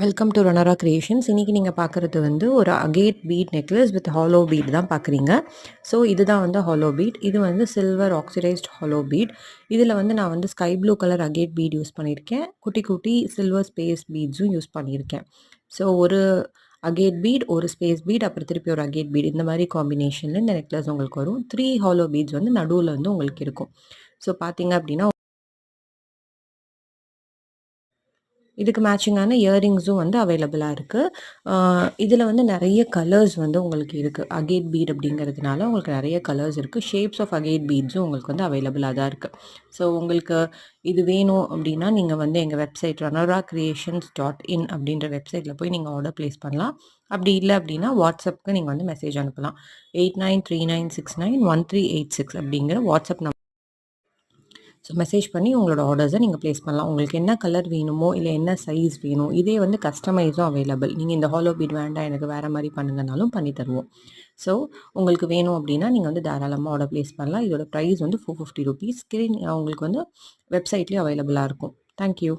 Welcome to ரணரா creations. இன்றைக்கி நீங்கள் பார்க்குறது வந்து ஒரு agate bead necklace with hollow bead தான் பார்க்குறீங்க. ஸோ இதுதான் வந்து ஹாலோ பீட். இது வந்து சில்வர் ஆக்சிடைஸ்ட் ஹாலோ பீட். இதில் வந்து நான் வந்து sky blue colour agate beat use பண்ணியிருக்கேன். குட்டி குட்டி சில்வர் ஸ்பேஸ் பீட்ஸும் யூஸ் பண்ணியிருக்கேன். ஸோ ஒரு அகேட் பீட், ஒரு ஸ்பேஸ் பீட், அப்புறம் திருப்பி ஒரு அகேட் பீட், இந்த மாதிரி காம்பினேஷனில் இந்த நெக்லஸ் உங்களுக்கு வரும். 3 ஹாலோ பீட்ஸ் வந்து நடுவில் வந்து உங்களுக்கு இருக்கும். ஸோ பார்த்தீங்க அப்படின்னா இதுக்கு மேட்சிங்கான இயரிங்ஸும் வந்து அவைலபிளாக இருக்குது. இதில் வந்து நிறைய கலர்ஸ் வந்து உங்களுக்கு இருக்குது. அகேட் பீட் அப்படிங்கிறதுனால உங்களுக்கு நிறைய கலர்ஸ் இருக்குது. ஷேப்ஸ் ஆஃப் அகேட் பீட்ஸும் உங்களுக்கு வந்து அவைலபிளாக தான் இருக்குது. ஸோ உங்களுக்கு இது வேணும் அப்படின்னா நீங்கள் வந்து எங்கள் வெப்சைட் ranaracreations.in அப்படின்ற வெப்சைட்டில் போய் நீங்கள் ஆர்டர் ப்ளேஸ் பண்ணலாம். அப்படி இல்லை அப்படின்னா வாட்ஸ்அப்புக்கு நீங்கள் வந்து மெசேஜ் அனுப்பலாம். 8939691386 அப்படிங்கிற வாட்ஸ்அப் நம்பர். ஸோ மெசேஜ் பண்ணி உங்களோட ஆர்டர்ஸை நீங்கள் ப்ளேஸ் பண்ணலாம். உங்களுக்கு என்ன கலர் வேணுமோ இல்லை என்ன சைஸ் வேணும், இதே வந்து கஸ்டமைஸும் அவைலபிள். நீங்கள் இந்த ஹாலோ பீட் வேண்டாம் எனக்கு வேறு மாதிரி பண்ணுங்கனாலும் பண்ணி தருவோம். ஸோ உங்களுக்கு வேணும் அப்படின்னா நீங்கள் வந்து தாராளமாக ஆர்டர் ப்ளேஸ் பண்ணலாம். இதோட ப்ரைஸ் வந்து ₹450. ஸ்க்ரீன் உங்களுக்கு வந்து வெப்சைட்லேயும் அவைலபிளாக இருக்கும். தேங்க்யூ.